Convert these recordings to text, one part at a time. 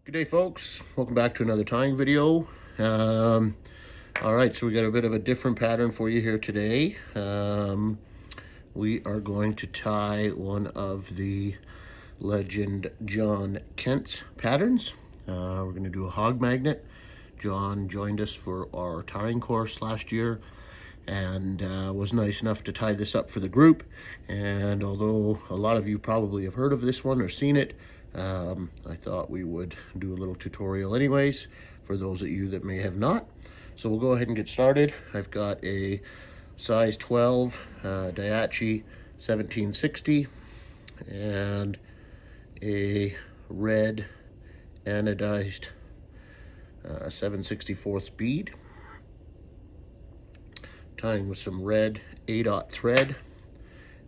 Good day, folks. Welcome back to another tying video. All right, so we got a bit of a different pattern for you here today. We are going to tie one of the Legend John Kent patterns. We're going to do a hog magnet. John joined us for our tying course last year and was nice enough to tie this up for the group. And although a lot of you probably have heard of this one or seen it, I thought we would do a little tutorial anyways for those of you that may have not. So we'll go ahead and get started. I've got a size 12 Daiichi 1760 and a red anodized 7/64 bead, tying with some red A-dot thread,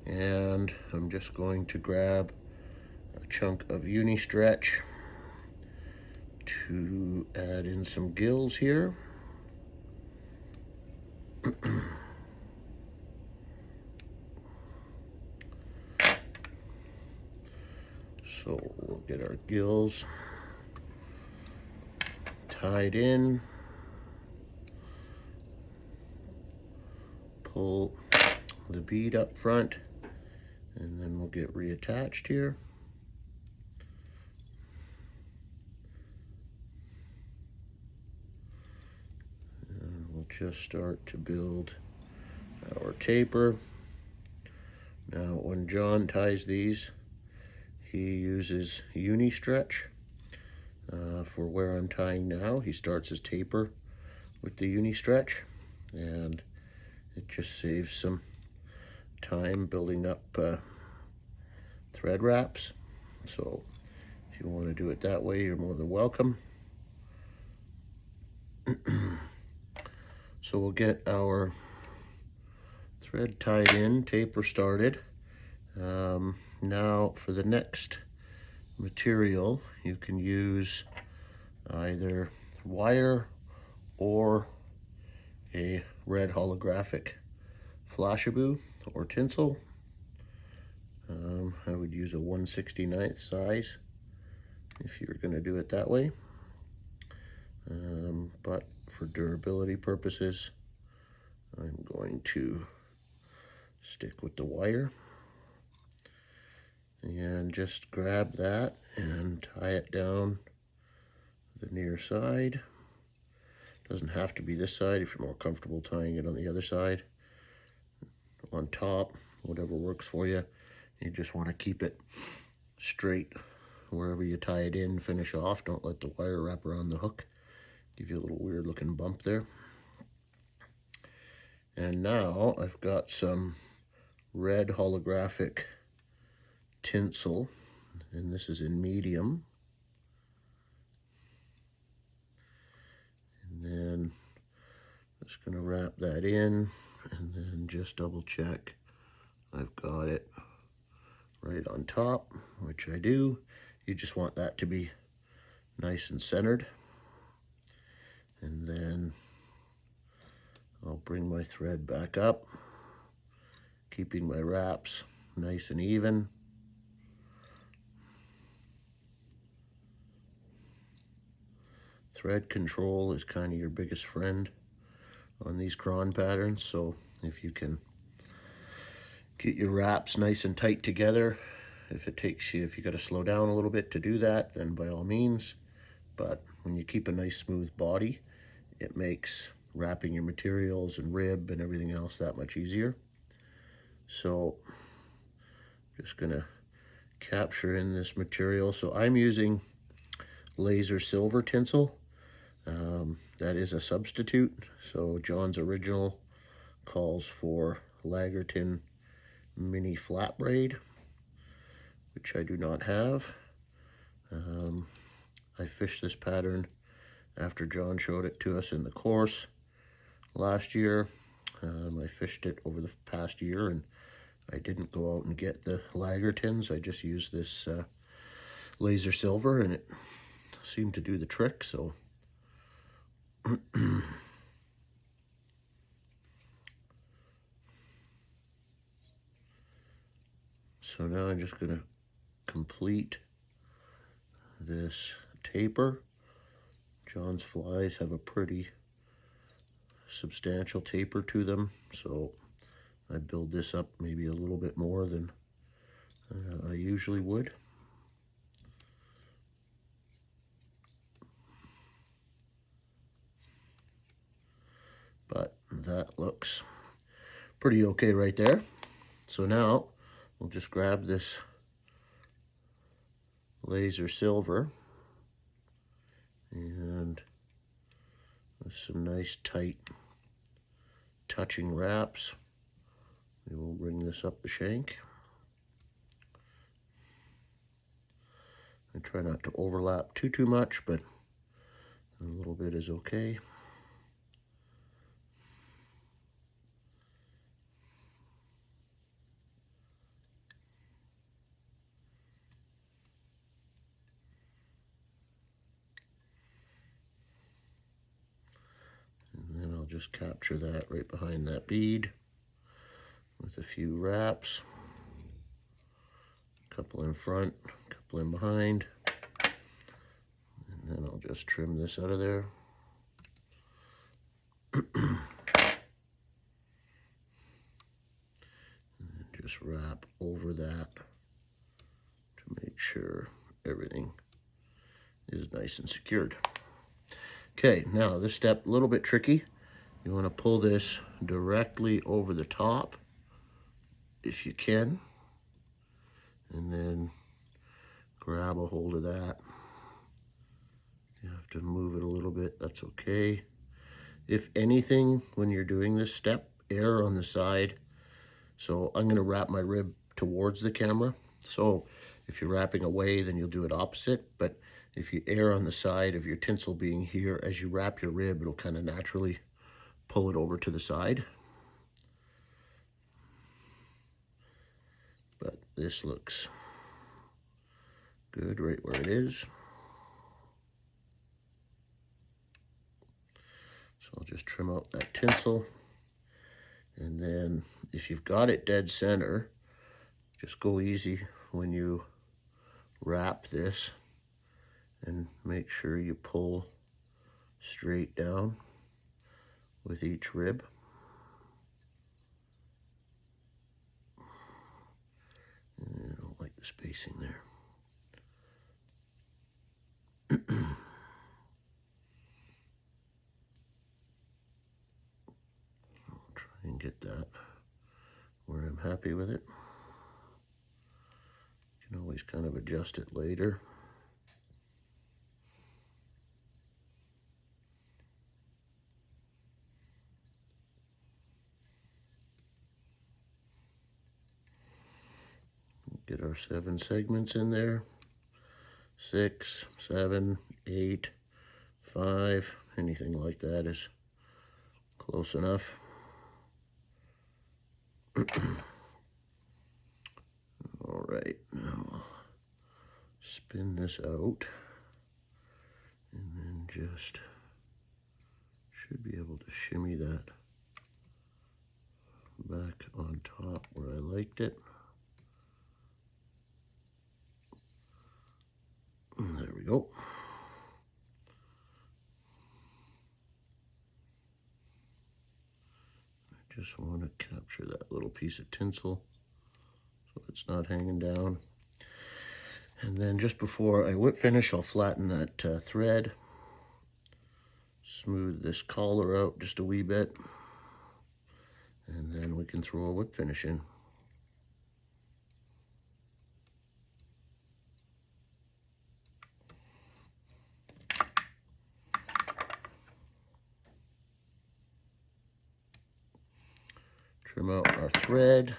and I'm just going to grab a chunk of uni stretch to add in some gills here. So we'll get our gills tied in, pull the bead up front, and then we'll get reattached here. And we'll just start to build our taper. Now, when John ties these, he uses uni stretch. For where I'm tying now, he starts his taper with the uni stretch, and it just saves some time building up thread wraps. So if you want to do it that way, you're more than welcome. So we'll get our thread tied in, taper started. Now for the next material, you can use either wire or a red holographic flashabou or tinsel. I would use a 1/69 size if you're going to do it that way, but for durability purposes I'm going to stick with the wire. And just grab that and tie it down the near side. Doesn't have to be this side if you're more comfortable tying it on the other side. On top, whatever works for you. You just want to keep it straight wherever you tie it in, finish off. Don't let the wire wrap around the hook. Give you a little weird looking bump there. And now I've got some red holographic tinsel, and this is in medium. And then just going to wrap that in and then just double check I've got it right on top, which I do. You just want that to be nice and centered. And then I'll bring my thread back up, keeping my wraps nice and even. Thread control is kind of your biggest friend on these crayon patterns, so if you can get your wraps nice and tight together, if you got to slow down a little bit to do that, then by all means. But when you keep a nice smooth body, it makes wrapping your materials and rib and everything else that much easier. So just gonna capture in this material. So I'm using laser silver tinsel. That is a substitute. So John's original calls for Lagerton mini flat braid, which I do not have. I fished this pattern after John showed it to us in the course last year. I fished it over the past year, and I didn't go out and get the Lagertons. I just used this laser silver, and it seemed to do the trick. So so now I'm just going to complete this taper. John's flies have a pretty substantial taper to them, so I build this up maybe a little bit more than I usually would. But that looks pretty okay right there. So now we'll just grab this laser silver and with some nice tight touching wraps, we will bring this up the shank. I try not to overlap too much, but a little bit is okay. And then I'll just capture that right behind that bead with a few wraps. A couple in front, a couple in behind. And then I'll just trim this out of there. And just wrap over that to make sure everything is nice and secured. Okay, now this step, a little bit tricky. You want to pull this directly over the top if you can, and then grab a hold of that. You have to move it a little bit, that's okay. If anything, when you're doing this step, err on the side. So I'm going to wrap my rib towards the camera. So if you're wrapping away, then you'll do it opposite. But if you err on the side of your tinsel being here, as you wrap your rib, it'll kind of naturally pull it over to the side. But this looks good right where it is. So I'll just trim out that tinsel. And then if you've got it dead center, just go easy when you wrap this and make sure you pull straight down with each rib. And I don't like the spacing there. I'll try and get that where I'm happy with it. You can always kind of adjust it later. Get our 7 segments in there. 6, 7, 8, 5, anything like that is close enough. All right, now I'll spin this out and then just should be able to shimmy that back on top where I liked it. There we go. I just want to capture that little piece of tinsel so it's not hanging down. And then just before I whip finish, I'll flatten that thread, smooth this collar out just a wee bit, and then we can throw a whip finish in. Trim out our thread,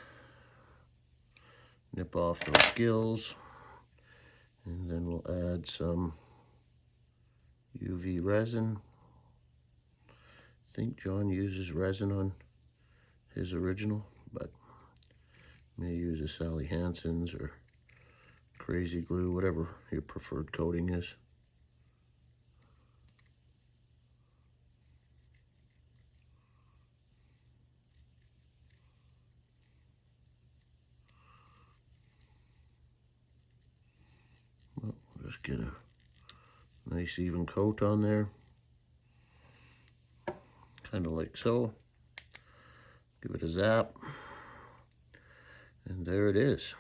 nip off those gills, and then we'll add some UV resin. I think John uses resin on his original, but may use a Sally Hansen's or Crazy Glue, whatever your preferred coating is. Well, we'll just get a Nice even coat on there. Kind of like so. Give it a zap. And there it is.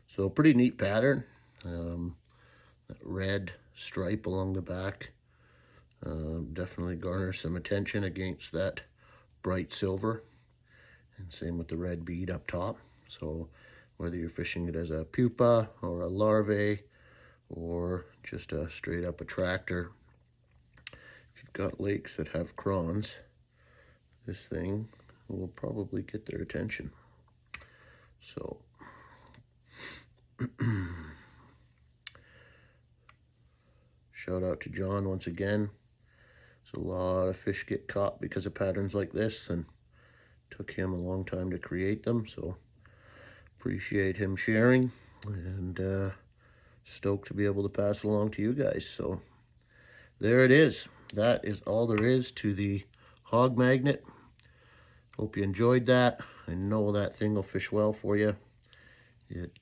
So a pretty neat pattern. That red stripe along the back definitely garners some attention against that bright silver. And same with the red bead up top. So whether you're fishing it as a pupa or a larvae or just a straight up attractor, if you've got lakes that have crons, this thing will probably get their attention. So shout out to John once again. So a lot of fish get caught because of patterns like this, and took him a long time to create them. So appreciate him sharing, and stoked to be able to pass along to you guys. So there it is. That is all there is to the hog magnet. Hope you enjoyed that. I know that thing will fish well for you. It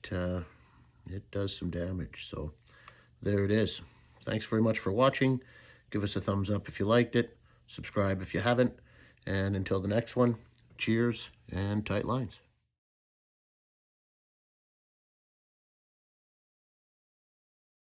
does some damage. So there it is. Thanks very much for watching. Give us a thumbs up if you liked it. Subscribe if you haven't. And until the next one, cheers and tight lines.